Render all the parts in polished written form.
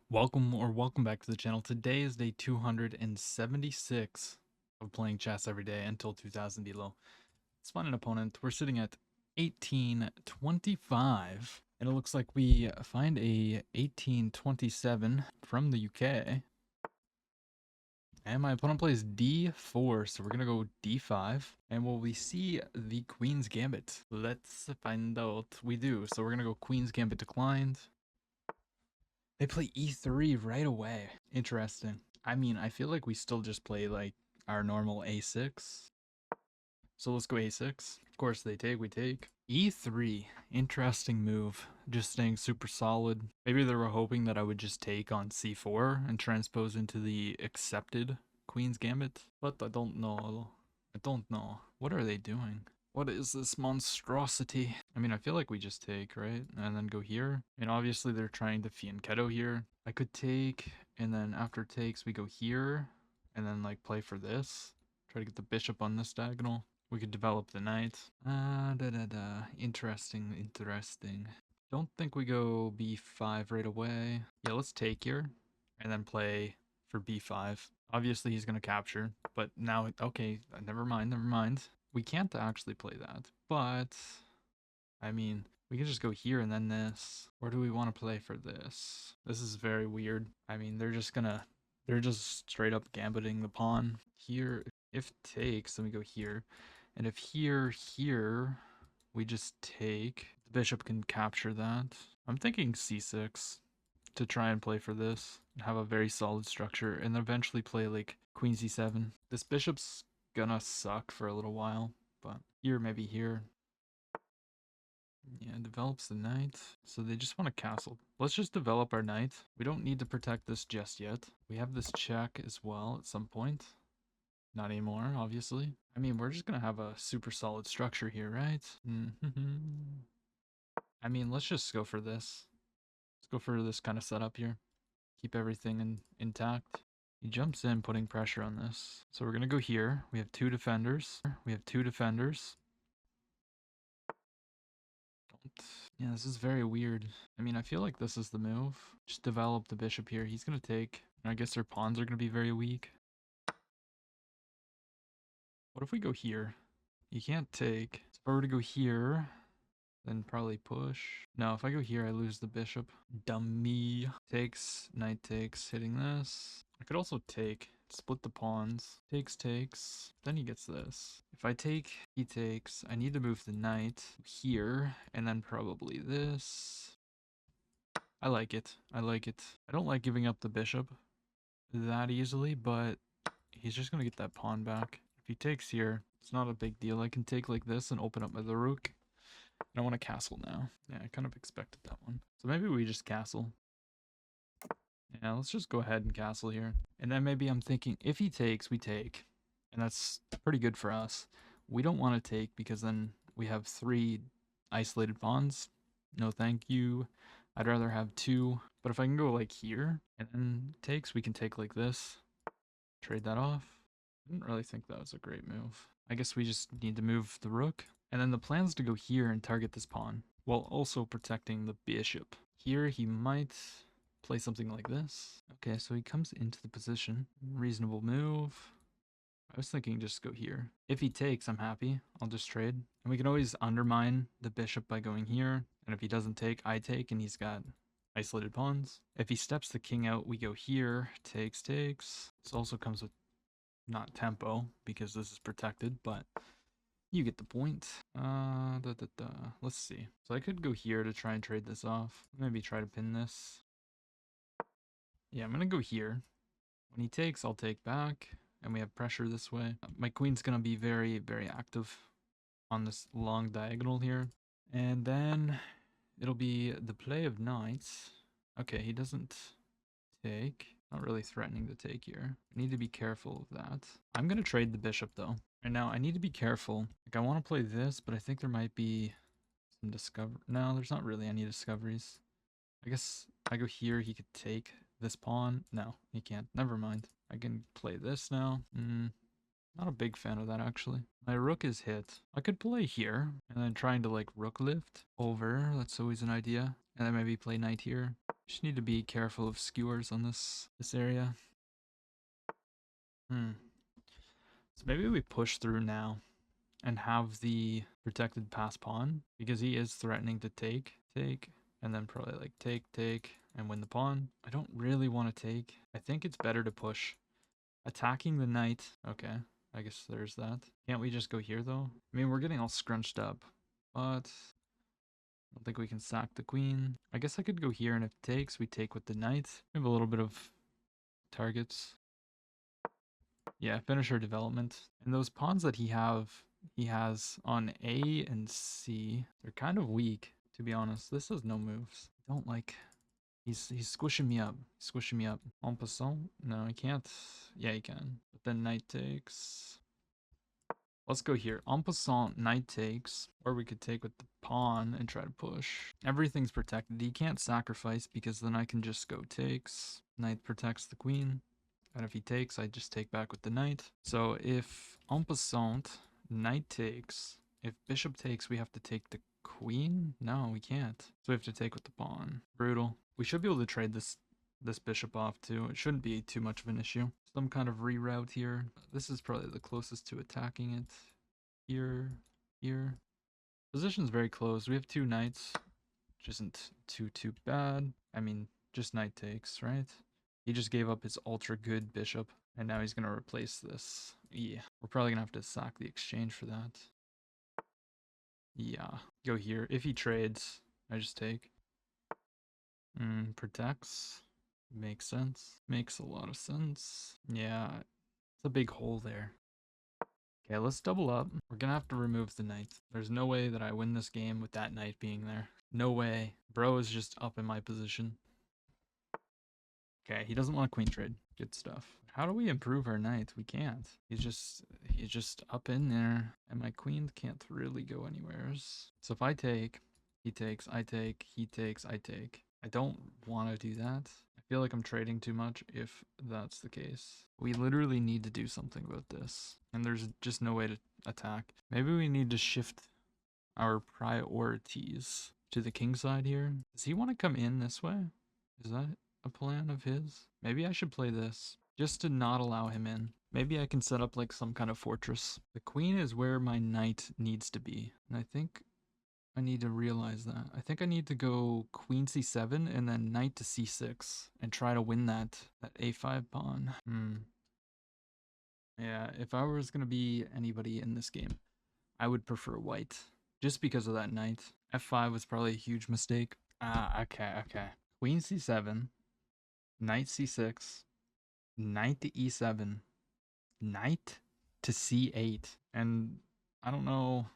Welcome back to the channel. Today is day 276 of playing chess every day until 2000 below. Let's find an opponent. We're sitting at 1825, and it looks like we find a 1827 from the UK. And my opponent plays d4, so we're gonna go d5. And will we see the Queen's Gambit? Let's find out. We do. So we're gonna go Queen's Gambit declined. They play e3 right away. Interesting. I mean, I feel like we still just play like our normal a6. So let's go a6. Of course, they take, we take. e3. Interesting move. Just staying super solid. Maybe they were hoping that I would just take on c4 and transpose into the accepted Queen's Gambit. But I don't know. I don't know. What are they doing? What is this monstrosity? I mean, I feel like we just take, right? And then go here. And obviously they're trying to fianchetto here. I could take, and then after takes, we go here. And then like play for this. Try to get the bishop on this diagonal. We could develop the knight. Interesting. Don't think we go b5 right away. Yeah, let's take here. And then play for b5. Obviously he's going to capture. But now, okay, never mind. We can't actually play that, but I mean, we can just go here and then this. Or do we want to play for this? This is very weird. I mean, they're just straight up gambiting the pawn. Here, if takes, then we go here. And if here, we just take. The bishop can capture that. I'm thinking c6 to try and play for this and have a very solid structure and then eventually play like queen c7. This bishop's gonna suck for a little while, but here, maybe here. Yeah, develops the knight. So they just want to castle. Let's just develop our knight. We don't need to protect this just yet. We have this check as well at some point. Not anymore, obviously. I mean, we're just gonna have a super solid structure here, right? I mean, let's just go for this. Let's go for this kind of setup here. Keep everything intact. He jumps in, putting pressure on this. So we're gonna go here. We have two defenders. Yeah, this is very weird. I mean, I feel like this is the move. Just develop the bishop here. He's gonna take. And I guess their pawns are gonna be very weak. What if we go here? You can't take. So if I were to go here, then probably push. No, if I go here, I lose the bishop. Dummy. Takes, knight takes, hitting this. I could also take, split the pawns. Takes. Then he gets this. If I take, he takes. I need to move the knight here, and then probably this. I like it. I don't like giving up the bishop that easily, but he's just going to get that pawn back. If he takes here, it's not a big deal. I can take like this and open up my rook. I want to castle now. Yeah, I kind of expected that one. So maybe we just castle. Yeah, let's just go ahead and castle here. And then maybe I'm thinking, if he takes, we take. And that's pretty good for us. We don't want to take because then we have 3 isolated pawns. No thank you. I'd rather have 2. But if I can go like here and then takes, we can take like this. Trade that off. I didn't really think that was a great move. I guess we just need to move the rook. And then the plan's to go here and target this pawn, while also protecting the bishop. Here he might play something like this. Okay, so he comes into the position. Reasonable move. I was thinking just go here. If he takes, I'm happy. I'll just trade. And we can always undermine the bishop by going here. And if he doesn't take, I take, and he's got isolated pawns. If he steps the king out, we go here. Takes. This also comes with not tempo, because this is protected, but you get the point. Let's see. So I could go here to try and trade this off. Maybe try to pin this. Yeah, I'm gonna go here. When he takes, I'll take back, and we have pressure this way. My queen's gonna be very, very active on this long diagonal here. And then it'll be the play of knights. Okay, he doesn't take. Not really threatening to take here. I need to be careful of that. I'm gonna trade the bishop though. And now I need to be careful. Like I want to play this, but I think there might be some discover. No, there's not really any discoveries. I guess I go here, he could take this pawn. No, he can't. Never mind. I can play this now. Not a big fan of that actually. My rook is hit. I could play here and then trying to like rook lift over. That's always an idea. And then maybe play knight here. Just need to be careful of skewers on this area. So maybe we push through now and have the protected pass pawn because he is threatening to take, and then probably like take, and win the pawn. I don't really want to take. I think it's better to push. Attacking the knight. Okay, I guess there's that. Can't we just go here though? I mean, we're getting all scrunched up, but I don't think we can sack the queen. I guess I could go here, and if it takes, we take with the knight. We have a little bit of targets. Yeah, finisher development. And those pawns that he has on A and C, they're kind of weak, to be honest. This has no moves. I don't like. He's squishing me up. Squishing me up. En passant? No, he can't. Yeah, he can. But then knight takes. Let's go here. En passant, knight takes. Or we could take with the pawn and try to push. Everything's protected. He can't sacrifice because then I can just go takes. Knight protects the queen. And if he takes, I just take back with the knight. So if en passant, knight takes. If bishop takes, we have to take the queen? No, we can't. So we have to take with the pawn. Brutal. We should be able to trade this bishop off too. It shouldn't be too much of an issue. Some kind of reroute here. This is probably the closest to attacking it. Here, here. Position's very close. We have two knights, which isn't too bad. I mean, just knight takes, right? He just gave up his ultra good bishop, and now he's going to replace this. Yeah, we're probably going to have to sack the exchange for that. Yeah, go here. If he trades, I just take. Protects. Makes sense. Makes a lot of sense. Yeah, it's a big hole there. Okay, let's double up. We're going to have to remove the knight. There's no way that I win this game with that knight being there. No way. Bro is just up in my position. Okay, he doesn't want a queen trade. Good stuff. How do we improve our knight? We can't. He's just up in there, and my queen can't really go anywheres. So if I take, he takes, I take, he takes, I take. I don't want to do that. I feel like I'm trading too much if that's the case. We literally need to do something about this, and there's just no way to attack. Maybe we need to shift our priorities to the king side here. Does he want to come in this way? Is that a plan of his? Maybe I should play this just to not allow him in. Maybe I can set up like some kind of fortress. The queen is where my knight needs to be. And I think I need to realize that. I think I need to go queen c7 and then knight to c6 and try to win that a5 pawn. Yeah, if I was going to be anybody in this game, I would prefer white just because of that knight. f5 was probably a huge mistake. Okay. Queen c7, knight c6, knight to e7, knight to c8. And I don't know.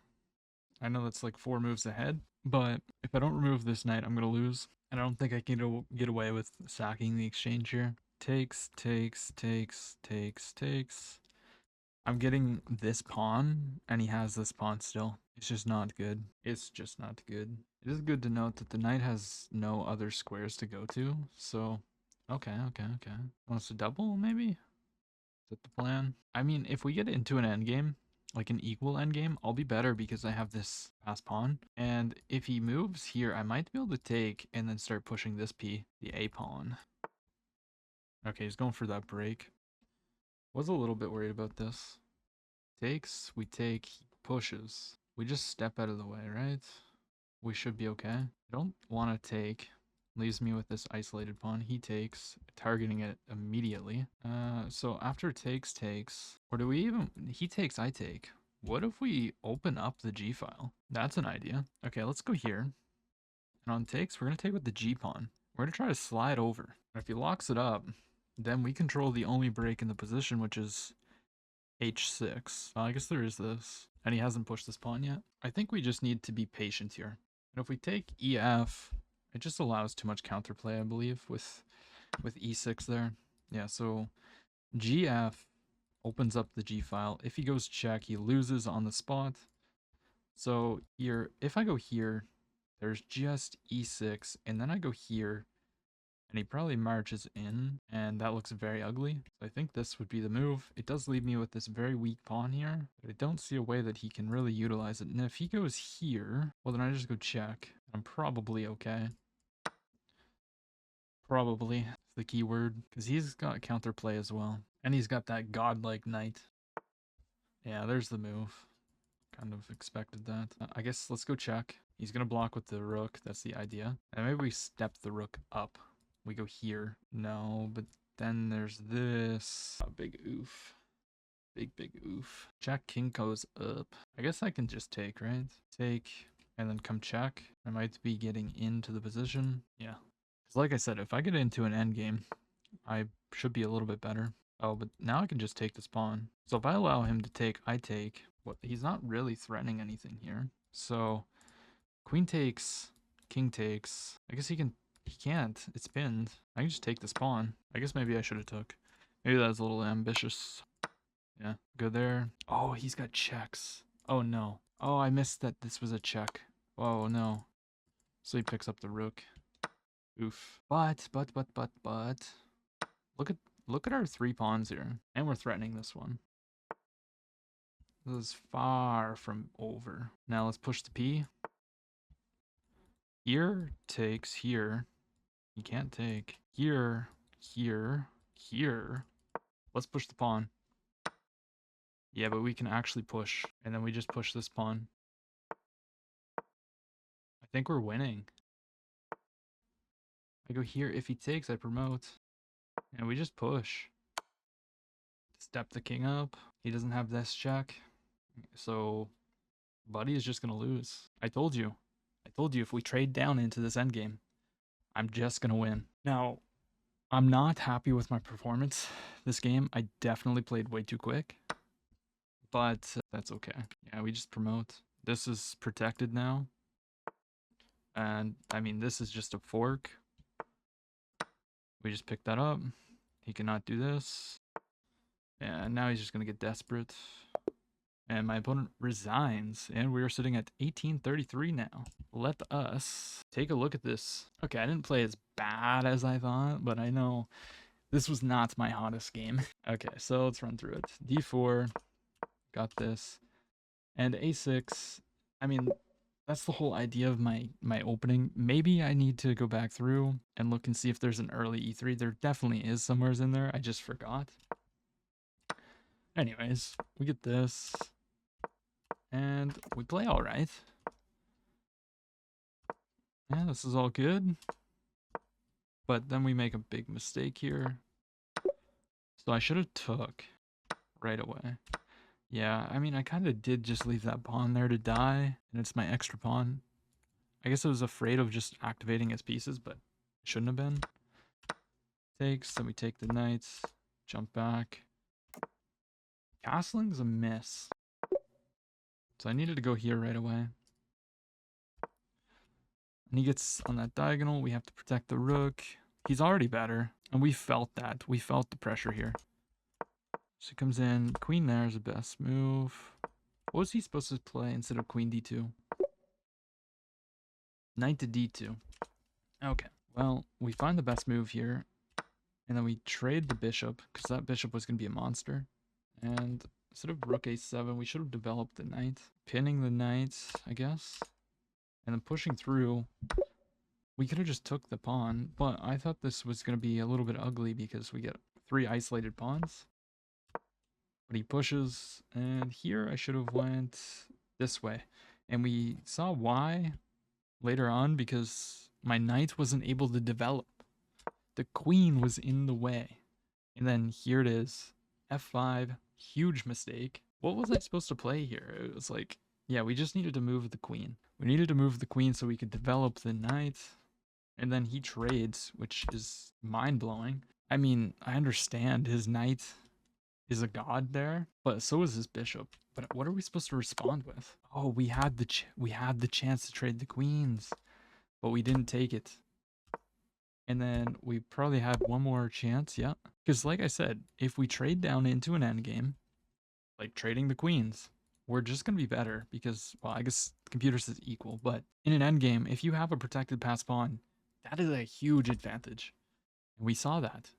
I know that's like 4 moves ahead, but if I don't remove this knight, I'm going to lose. And I don't think I can get away with sacking the exchange here. Takes. I'm getting this pawn, and he has this pawn still. It's just not good. It's just not good. It is good to note that the knight has no other squares to go to, so okay. Wants to double, maybe? Is that the plan? I mean, if we get into an endgame, like an equal endgame, I'll be better because I have this pass pawn. And if he moves here, I might be able to take and then start pushing this p, the a pawn. Okay, he's going for that break. Was a little bit worried about this. Takes, we take, he pushes. We just step out of the way, right? We should be okay. I don't want to take. Leaves me with this isolated pawn. He takes, targeting it immediately. So after takes, or do we even, he takes, I take. What if we open up the G file? That's an idea. Okay, let's go here. And on takes, we're going to take with the G pawn. We're going to try to slide over. And if he locks it up, then we control the only break in the position, which is h6. I guess there is this. And he hasn't pushed this pawn yet. I think we just need to be patient here. And if we take ef, it just allows too much counterplay, I believe, with e6 there. Yeah, so gf opens up the g file. If he goes check, he loses on the spot. So here, if I go here, there's just e6, and then I go here, and he probably marches in, and that looks very ugly. So I think this would be the move. It does leave me with this very weak pawn here, but I don't see a way that he can really utilize it. And if he goes here, well, then I just go check. I'm probably okay. Probably is the key word, because he's got counterplay as well. And he's got that godlike knight. Yeah, there's the move. Kind of expected that. I guess let's go check. He's going to block with the rook. That's the idea. And maybe we step the rook up. We go here. No, but then there's this. A big oof. Big oof. Jack king goes up. I guess I can just take, right? Take and then come check. I might be getting into the position. Yeah. Because like I said, if I get into an endgame, I should be a little bit better. Oh, but now I can just take this pawn. So if I allow him to take, I take. What? He's not really threatening anything here. So queen takes, king takes. I guess he can. He can't. It's pinned. I can just take this pawn. I guess maybe I should have took. Maybe that was a little ambitious. Yeah, go there. Oh, he's got checks. Oh no. Oh, I missed that this was a check. Oh no. So he picks up the rook. Oof. But. Look at our 3 pawns here. And we're threatening this one. This is far from over. Now let's push the P. Here takes here. You can't take. Here, here, here. Let's push the pawn. Yeah, but we can actually push. And then we just push this pawn. I think we're winning. I go here. If he takes, I promote. And we just push. Step the king up. He doesn't have this check. So, Buddy is just going to lose. I told you. I told you if we trade down into this endgame, I'm just going to win. Now, I'm not happy with my performance this game. I definitely played way too quick. But that's okay. Yeah, we just promote. This is protected now. And, I mean, this is just a fork. We just pick that up. He cannot do this. And now he's just going to get desperate. And my opponent resigns. And we are sitting at 1833 now. Let us take a look at this. Okay, I didn't play as bad as I thought, but I know this was not my hottest game. Okay, so let's run through it. D4. Got this. And A6. I mean, that's the whole idea of my opening. Maybe I need to go back through and look and see if there's an early E3. There definitely is somewhere in there. I just forgot. Anyways, we get this. And we play all right. Yeah, this is all good. But then we make a big mistake here. So I should have took right away. Yeah, I mean, I kind of did just leave that pawn there to die. And it's my extra pawn. I guess I was afraid of just activating his pieces, but it shouldn't have been. Takes, then we take the knights. Jump back. Castling's a miss. So I needed to go here right away. And he gets on that diagonal. We have to protect the rook. He's already better. And we felt that. We felt the pressure here. So he comes in. Queen there is the best move. What was he supposed to play instead of queen d2? Knight to d2. Okay. Well, we find the best move here. And then we trade the bishop. Because that bishop was going to be a monster. And instead of rook a7, we should have developed the knight. Pinning the knight, I guess. And then pushing through. We could have just took the pawn, but I thought this was going to be a little bit ugly because we get 3 isolated pawns. But he pushes, and here I should have went this way. And we saw why later on, because my knight wasn't able to develop. The queen was in the way. And then here it is, f5, huge mistake. What was I supposed to play here? It was like, yeah, we just needed to move the queen. We needed to move the queen so we could develop the knight. And then he trades, which is mind-blowing. I mean, I understand his knight is a god there, but so is his bishop. But what are we supposed to respond with? Oh, we had the chance to trade the queens, but we didn't take it. And then we probably had one more chance, yeah. Because like I said, if we trade down into an endgame, like trading the queens, we're just going to be better because, well, I guess the computer says equal, but in an endgame, if you have a protected pass pawn, that is a huge advantage. And we saw that.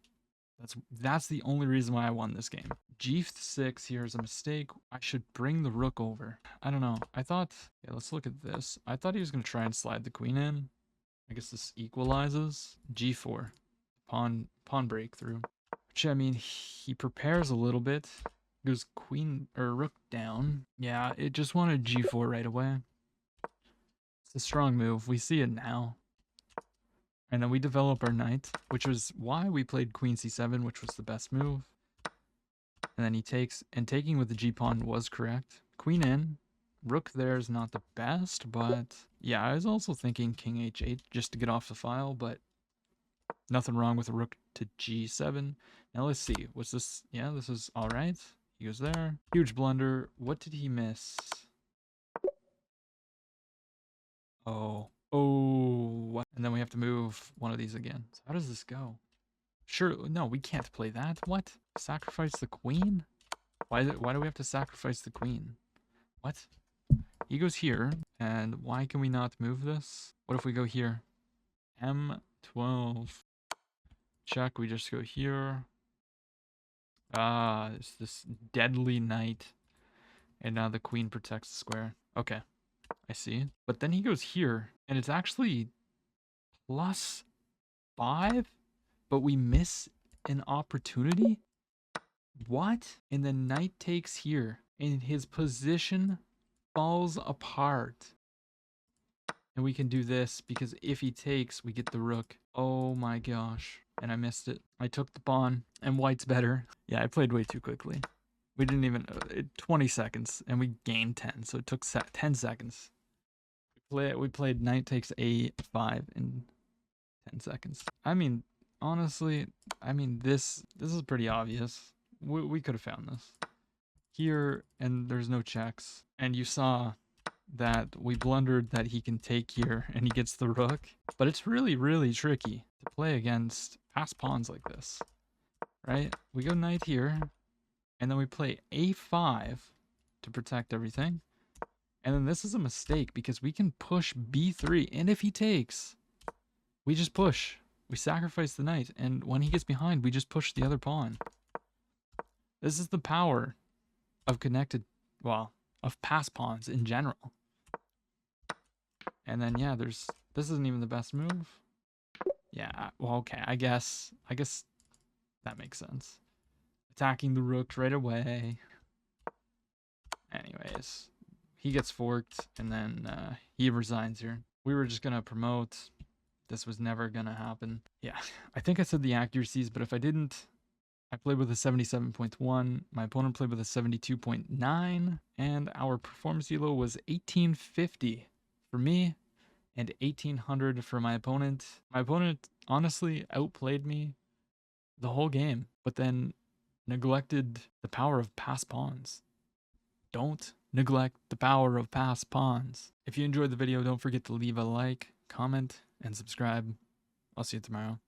That's the only reason why I won this game. G6 here is a mistake. I should bring the rook over. I don't know. I thought, yeah, let's look at this. I thought he was going to try and slide the queen in. I guess this equalizes. G4. pawn breakthrough. Which, I mean, he prepares a little bit. Goes queen or rook down. Yeah, it just wanted g4 right away. It's a strong move. We see it now. And then we develop our knight, which was why we played queen c7, which was the best move. And then he takes, and taking with the g-pawn was correct. Queen in. Rook there is not the best, but yeah, I was also thinking king h8 just to get off the file, but nothing wrong with a rook to g7. Now let's see. What's this? Yeah, this is all right. He goes there. Huge blunder. What did he miss? Oh. Oh. And then we have to move one of these again. So how does this go? Sure. No, we can't play that. What? Sacrifice the queen? Why do we have to sacrifice the queen? What? He goes here. And why can we not move this? What if we go here? M12. Check. We just go here. Ah, it's this deadly knight. And now the queen protects the square. Okay, I see. But then he goes here, and it's actually +5, but we miss an opportunity? What? And the knight takes here, and his position falls apart. And we can do this, because if he takes, we get the rook. Oh my gosh. And I missed it. I took the pawn, and white's better. Yeah, I played way too quickly. We didn't even, 20 seconds, and we gained 10, so it took 10 seconds. We played knight takes a5 in 10 seconds. I mean, honestly, I mean, this is pretty obvious. We could have found this. Here, and there's no checks. And you saw that we blundered that he can take here, and he gets the rook. But it's really, really tricky to play against fast pawns like this, right? We go knight here, and then we play a5 to protect everything. And then this is a mistake because we can push b3. And if he takes, we just push. We sacrifice the knight. And when he gets behind, we just push the other pawn. This is the power of connected, well, of pass pawns in general. And then, yeah, this isn't even the best move. Yeah, well, okay, I guess that makes sense. Attacking the rook right away. Anyways, he gets forked, and then he resigns here. We were just gonna promote. This was never gonna happen. Yeah, I think I said the accuracies, but if I didn't, I played with a 77.1. My opponent played with a 72.9, and our performance elo was 1850 for me and 1800 for my opponent. My opponent honestly outplayed me the whole game, but then neglected the power of pass pawns. Don't neglect the power of pass pawns. If you enjoyed the video, don't forget to leave a like, comment, and subscribe. I'll see you tomorrow.